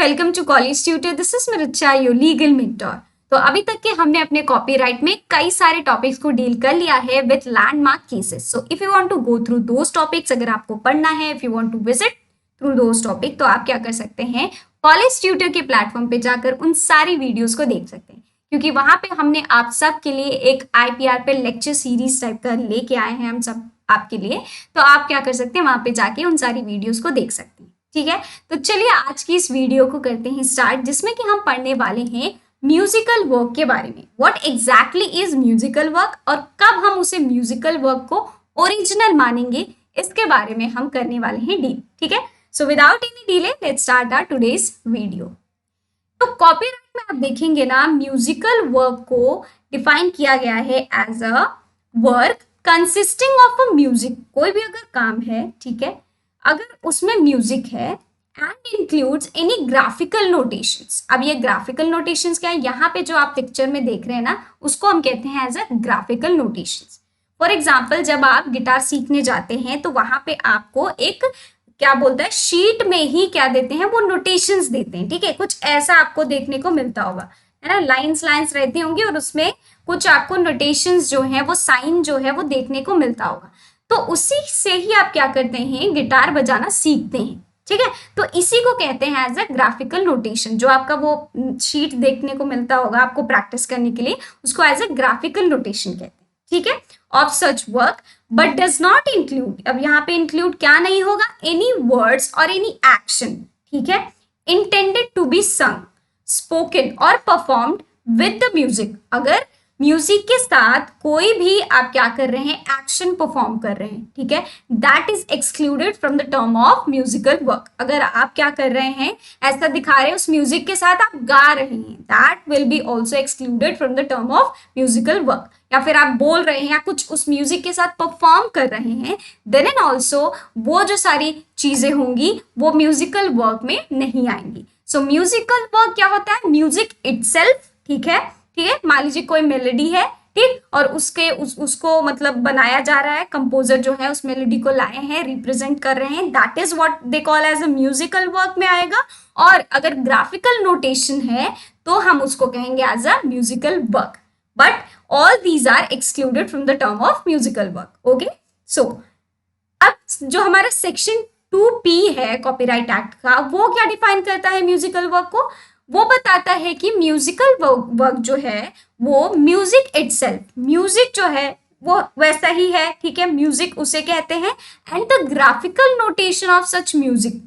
Welcome to college tutor. This is Mircha, your legal mentor. तो अभी तक के हमने अपने कॉपीराइट में कई सारे टॉपिक्स को डील कर लिया है with landmark cases. So if you want to go through those topics, अगर आपको पढ़ना है, if you want to visit through those topic, तो आप क्या कर सकते हैं, कॉलेज ट्यूटर के प्लेटफॉर्म पे जाकर उन सारी वीडियोस को देख सकते हैं, क्योंकि वहां पे हमने आप सब के लिए एक आईपीआर पे लेक्चर सीरीज टाइप का लेके आए हैं हम सब आपके लिए। तो आप क्या कर सकते हैं, वहां पे जाके उन सारी वीडियोस को देख सकते हैं। ठीक है, तो चलिए आज की इस वीडियो को करते हैं स्टार्ट, जिसमें कि हम पढ़ने वाले हैं म्यूजिकल वर्क के बारे में। What exactly is musical work और कब हम उसे म्यूजिकल वर्क को ओरिजिनल मानेंगे, इसके बारे में हम करने वाले हैं डील। ठीक है, so without any delay let's start our today's video. तो कॉपीराइट में आप देखेंगे ना, म्यूजिकल वर्क को डिफाइन किया गया है as a work consisting of a music. कोई भी अगर काम है, ठीक है, अगर उसमें म्यूजिक है and includes any graphical notations. अब ये ग्राफिकल नोटेशंस क्या है, यहाँ पे जो आप पिक्चर में देख रहे हैं ना, उसको हम कहते हैं as a graphical notations. For example, जब आप गिटार सीखने जाते हैं तो वहां पे आपको एक क्या बोलता है, शीट में ही क्या देते हैं, वो नोटेशंस देते हैं। ठीक है, कुछ ऐसा आपको देखने को मिलता होगा, है ना, लाइंस रहती होंगी और उसमें कुछ आपको नोटेशंस जो है, वो साइन जो है वो देखने को मिलता होगा। तो उसी से ही आप क्या करते हैं, गिटार बजाना सीखते हैं। ठीक है, तो इसी को कहते हैं एज अ ग्राफिकल नोटेशन। जो आपका वो शीट देखने को मिलता होगा आपको प्रैक्टिस करने के लिए, उसको एज अ ग्राफिकल नोटेशन कहते हैं। ठीक है, of such work but does not include, अब यहाँ पे इंक्लूड क्या नहीं होगा, एनी वर्ड्स और एनी एक्शन। ठीक है, इंटेंडेड टू बी संग, स्पोकन और परफॉर्म्ड विद द म्यूजिक। अगर म्यूजिक के साथ कोई भी आप क्या कर रहे हैं, एक्शन परफॉर्म कर रहे हैं, ठीक है, that is excluded from the term of musical work. अगर आप क्या कर रहे हैं, ऐसा दिखा रहे हैं, उस म्यूजिक के साथ आप गा रहे हैं, that will B also excluded from the term of musical work. या फिर आप बोल रहे हैं या कुछ उस म्यूजिक के साथ परफॉर्म कर रहे हैं, देन एंड ऑल्सो वो जो सारी चीजें होंगी वो म्यूजिकल वर्क में नहीं आएंगी। सो म्यूजिकल वर्क क्या होता है, म्यूजिक इटसेल्फ। ठीक है, ठीक है, मान लीजिए कोई मेलोडी है, ठीक, और उसको मतलब बनाया जा रहा है, कंपोजर जो है उस मेलोडी को लाए हैं, रिप्रेजेंट कर रहे हैं, that is what they call as a musical work में आएगा। और अगर ग्राफिकल नोटेशन है तो हम उसको कहेंगे as a musical work, but all these are excluded from the term of musical work. Okay, so अब जो हमारा सेक्शन 2P है कॉपीराइट एक्ट का, वो क्या डिफाइन करता है म्यूजिकल वर्क को, वो बताता है कि म्यूजिकल वर्क जो है वो म्यूजिक इटसेल्फ, म्यूजिक जो है वो वैसा ही है, ठीक है, म्यूजिक उसे कहते हैं, and the graphical notation of such music,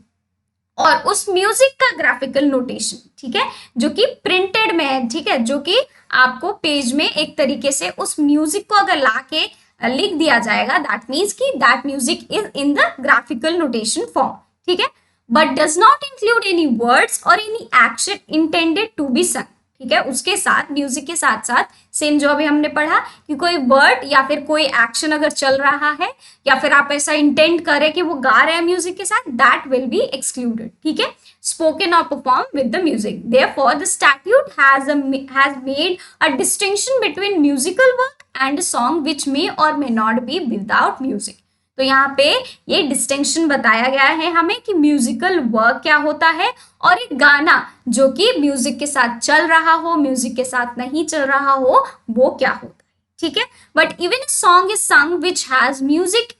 और उस म्यूजिक का ग्राफिकल नोटेशन, ठीक है, जो कि प्रिंटेड में है, ठीक है, जो कि आपको पेज में एक तरीके से उस म्यूजिक को अगर लाके लिख दिया जाएगा, दैट मीन्स कि that music is in the graphical notation form. ठीक है, but does not include any words or any action intended to be sung। ठीक है, उसके साथ म्यूजिक के साथ साथ सेम जो अभी हमने पढ़ा कि कोई वर्ड या फिर कोई एक्शन अगर चल रहा है या फिर आप ऐसा इंटेंड करें कि वो गा रहे हैं म्यूजिक के साथ, दैट विल बी एक्सक्लूडेड। ठीक है, स्पोकन और perform with the music. Therefore the statute has made a distinction between musical work and a song which may or may not be without music। तो यहाँ पे ये distinction बताया गया है हमें कि म्यूजिकल वर्क क्या होता है और एक गाना जो कि म्यूजिक के साथ चल रहा हो, म्यूजिक के साथ नहीं चल रहा हो, वो क्या होता है। ठीक है, बट इवन सॉन्ग इज संग which has music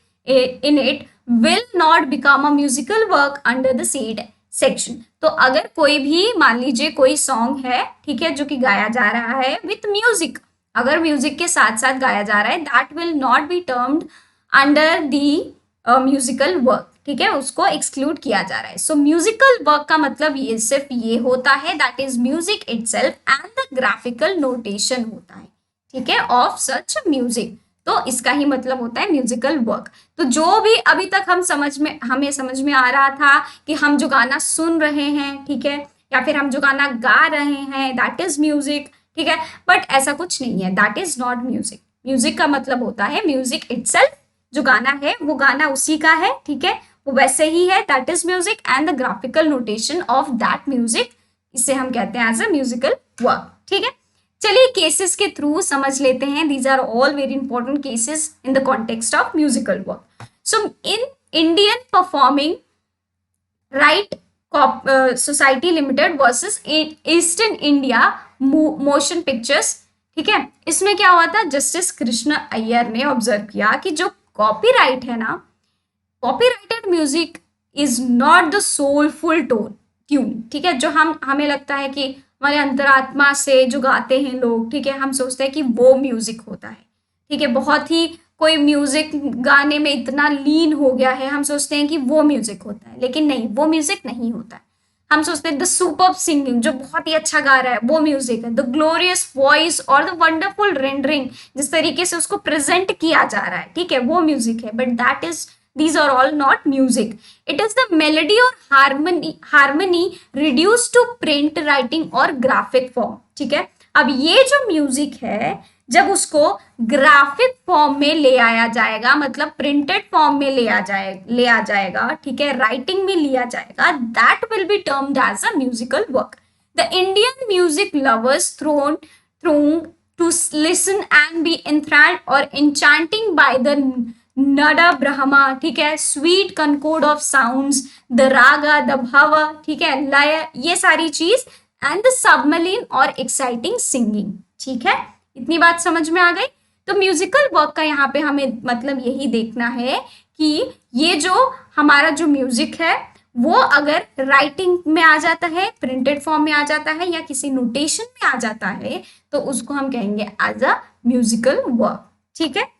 in it will not become a musical work under the said section. तो अगर कोई भी, मान लीजिए कोई सॉन्ग है, ठीक है, जो कि गाया जा रहा है विथ म्यूजिक, अगर म्यूजिक के साथ साथ गाया जा रहा है, that will not be termed under the musical work. ठीक है, उसको एक्सक्लूड किया जा रहा है। सो म्यूजिकल वर्क का मतलब ये सिर्फ ये होता है, that is music itself and the graphical notation होता है, ठीक है, ऑफ सच म्यूजिक। तो इसका ही मतलब होता है म्यूजिकल वर्क। तो जो भी अभी तक हमें समझ में आ रहा था कि हम जो गाना सुन रहे हैं, ठीक है, या फिर हम जो गाना गा रहे हैं, दैट इज म्यूजिक। ठीक है, बट ऐसा कुछ नहीं है, that is not music. Music का मतलब होता है म्यूजिक इटसेल्फ, जो गाना है वो गाना उसी का है, ठीक है, वो वैसे ही है, that is music, and the graphical notation of that music, इसे हम कहते हैं एज अ म्यूजिकल वर्क। ठीक है, चलिए केसेस के थ्रू समझ लेते हैं। These are all very important cases in the context of musical work. So in Indian Performing Right Society Limited versus Eastern India Motion Pictures. ठीक है, इसमें क्या हुआ था, जस्टिस कृष्ण अय्यर ने ऑब्जर्व किया कि जो कॉपीराइट है ना, copyrighted music is not the soulful tone tune. ठीक है, जो हमें लगता है कि हमारे अंतरात्मा से जो गाते हैं लोग, ठीक है, हम सोचते हैं कि वो म्यूजिक होता है। ठीक है, बहुत ही कोई म्यूजिक गाने में इतना लीन हो गया है, हम सोचते हैं कि वो म्यूजिक होता है, लेकिन नहीं, वो म्यूजिक नहीं होता है। हम सोचते हैं द सुपर्ब सिंगिंग, जो बहुत ही अच्छा गा रहा है, वो म्यूजिक है। द ग्लोरियस वॉइस और द वंडरफुल रेंडरिंग, जिस तरीके से उसको प्रेजेंट किया जा रहा है, ठीक है, वो म्यूजिक है। But that is, these are all not music. It is the melody or harmony reduced to print writing or graphic form. ठीक है, अब ये जो म्यूजिक है, जब उसको ग्राफिक फॉर्म में ले आया जाएगा, मतलब प्रिंटेड फॉर्म में ले आ जाएगा, ठीक है, राइटिंग में लिया जाएगा, that will be termed as a musical work. The Indian music lovers throng to listen and be enthralled or enchanting by the nada Brahma, ठीक है, sweet concord of sounds, the raga, the bhava, ठीक है, लय, ये सारी चीज, एंड द सबमरीन और exciting singing. ठीक है, इतनी बात समझ में आ गई. तो म्यूजिकल वर्क का यहाँ पे हमें मतलब यही देखना है कि ये जो हमारा जो म्यूजिक है वो अगर राइटिंग में आ जाता है, प्रिंटेड फॉर्म में आ जाता है, या किसी नोटेशन में आ जाता है, तो उसको हम कहेंगे एज अ म्यूजिकल वर्क. ठीक है,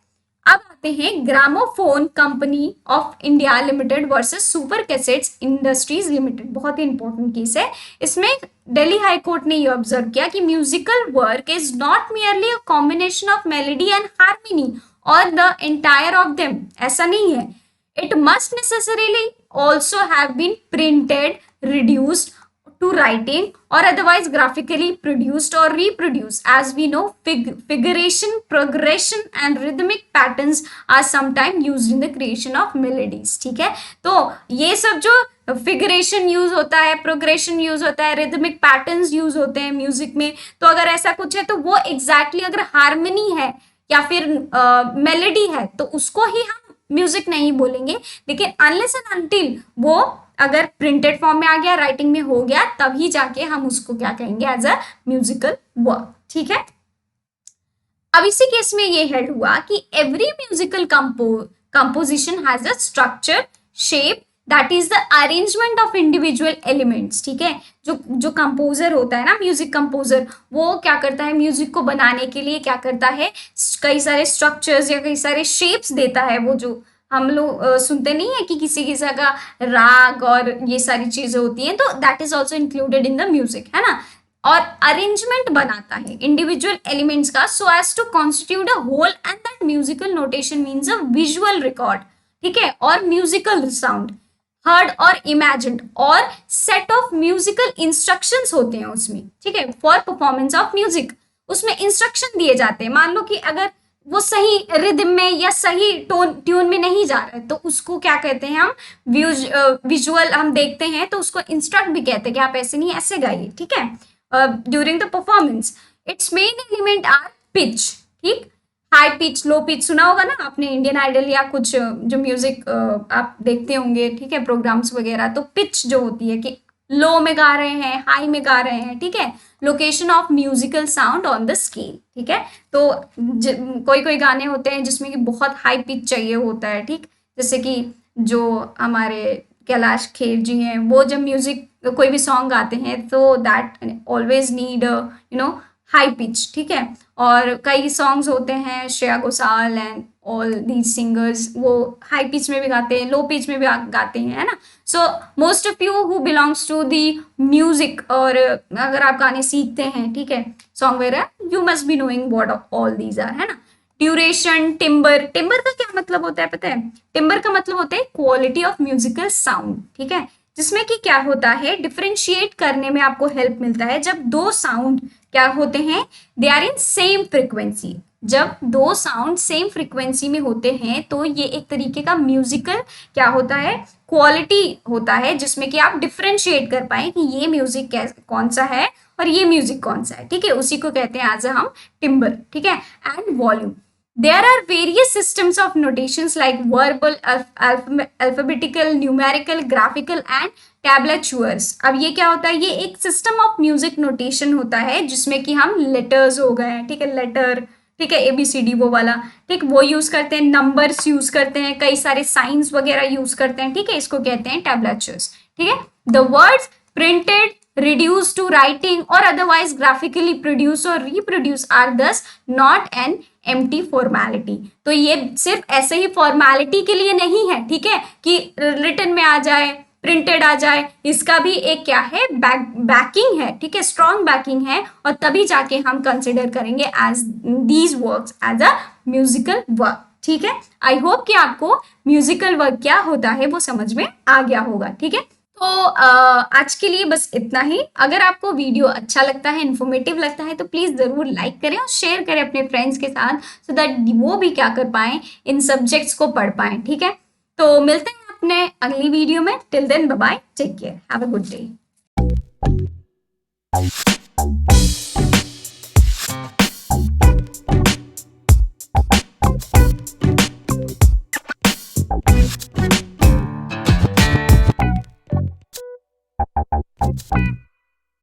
अब आते हैं gramophone company of India limited versus super cassettes industries limited. बहुत ही इंपॉर्टेंट केस है. इसमें दिल्ली हाई कोर्ट ने ये ऑब्जर्व किया कि musical work is not merely a combination of melody and harmony और द एंटायर ऑफ देम. ऐसा नहीं है. It must necessarily also have been printed, reduced to writing or otherwise graphically produced or reproduced. As we know, figuration, progression and rhythmic patterns are sometimes used in the creation of melodies. ठीक है, तो ये सब जो फिगरेशन use होता है, progression use होता है, रिदमिक पैटर्न्स यूज होते हैं म्यूजिक में, तो अगर ऐसा कुछ है तो वो एग्जैक्टली अगर हार्मनी है या फिर मेलोडी है तो उसको ही हम म्यूजिक नहीं बोलेंगे. लेकिन अनलेस एंड अनटिल वो अगर प्रिंटेड फॉर्म में आ गया, राइटिंग में हो गया, तभी जाके हम उसको क्या कहेंगे, एज अ म्यूजिकल वर्क. ठीक है, अब इसी केस में ये हेड हुआ कि every musical composition has a structure, shape, that is the arrangement of individual elements. ठीक है, जो कंपोजर होता है ना, म्यूजिक कंपोजर, वो क्या करता है, म्यूजिक को बनाने के लिए क्या करता है, कई सारे स्ट्रक्चर्स या कई सारे शेप्स देता है. वो जो हम लोग सुनते नहीं है कि किसी किसी का राग और ये सारी चीजें होती हैं, तो that is also included in the music, है ना. और अरेंजमेंट बनाता है इंडिविजुअल एलिमेंट्स का so as to constitute a whole, and that musical notation means a visual record. ठीक है, और म्यूजिकल साउंड हर्ड और इमेजिन्ड, और सेट ऑफ म्यूजिकल इंस्ट्रक्शंस होते हैं उसमें. ठीक है, फॉर परफॉर्मेंस ऑफ म्यूजिक, उसमें इंस्ट्रक्शन दिए जाते हैं. मान लो कि अगर वो सही रिदम में या सही ट्यून में नहीं जा रहा है, तो उसको क्या कहते हैं हम, विजुअल हम देखते हैं तो उसको इंस्ट्रक्ट भी कहते हैं कि आप ऐसे नहीं ऐसे गाइए. ठीक है, during the performance its main element are pitch. ठीक, हाई पिच, लो पिच सुना होगा ना आपने इंडियन आइडल या कुछ जो म्यूजिक आप देखते होंगे, ठीक है, प्रोग्राम्स वगैरह, तो पिच जो होती है कि लो में गा रहे हैं, हाई में गा रहे हैं. ठीक है, location of musical sound on the scale. ठीक है, तो कोई गाने होते हैं जिसमें कि बहुत हाई पिच चाहिए होता है. ठीक, जैसे कि जो हमारे कैलाश खेर जी हैं, वो जब म्यूजिक कोई भी सॉन्ग गाते हैं तो that always need high pitch. ठीक है, और कई सॉन्ग्स होते हैं, Shreya Ghoshal and all these singers, वो हाई पिच में भी गाते हैं, लो पिच में भी गाते हैं, है ना. So most of you who belongs to the music, और अगर आप गाने सीखते हैं, ठीक है, सॉन्ग वगैरह, you must be knowing what all these are, है ना. Duration, timber. टिम्बर का क्या मतलब होता है पता है? टिम्बर का मतलब होता है क्वालिटी ऑफ म्यूजिकल साउंड. ठीक है, जिसमें कि क्या होता है, डिफरेंशिएट करने में आपको हेल्प मिलता है जब दो साउंड क्या होते हैं, they are in same frequency. जब दो साउंड सेम फ्रिक्वेंसी में होते हैं तो ये एक तरीके का म्यूजिकल क्या होता है, क्वालिटी होता है, जिसमें कि आप डिफरेंशिएट कर पाए कि ये म्यूजिक कौन सा है और ये म्यूजिक कौन सा है. ठीक है, उसी को कहते हैं एज हम टिम्बर. ठीक है, and volume. There are various systems of notations like verbal, alphabetical, numerical, graphical and tablatures. अब ये क्या होता है, ये एक सिस्टम ऑफ म्यूजिक नोटेशन होता है जिसमें कि हम लेटर्स हो गए हैं, ठीक है, लेटर, ठीक है, ABCD वो वाला, ठीक, वो यूज करते हैं, नंबर्स यूज करते हैं, कई सारे साइंस वगैरह यूज करते हैं, ठीक है, इसको कहते हैं टैबलेचर्स, ठीक है. The words printed, reduced to writing or otherwise graphically produce or reproduce are thus not an empty formality. तो ये सिर्फ ऐसे ही फॉर्मेलिटी के लिए नहीं है, ठीक है, कि रिटन में आ जाए, प्रिंटेड आ जाए, इसका भी एक क्या है, बैकिंग है, ठीक है, स्ट्रॉन्ग बैकिंग है, और तभी जाके हम कंसिडर करेंगे as these works as a musical work, ठीक है. आई होप कि आपको म्यूजिकल वर्क क्या होता है वो समझ में आ गया होगा, ठीक है. तो आज के लिए बस इतना ही. अगर आपको वीडियो अच्छा लगता है, इन्फॉर्मेटिव लगता है, तो प्लीज जरूर लाइक करें और शेयर करें अपने फ्रेंड्स के साथ, सो दैट वो भी क्या कर पाए, इन सब्जेक्ट्स को पढ़ पाए, ठीक है. तो मिलते हैं अपने अगली वीडियो में. Till then bye bye, take care, have a good day.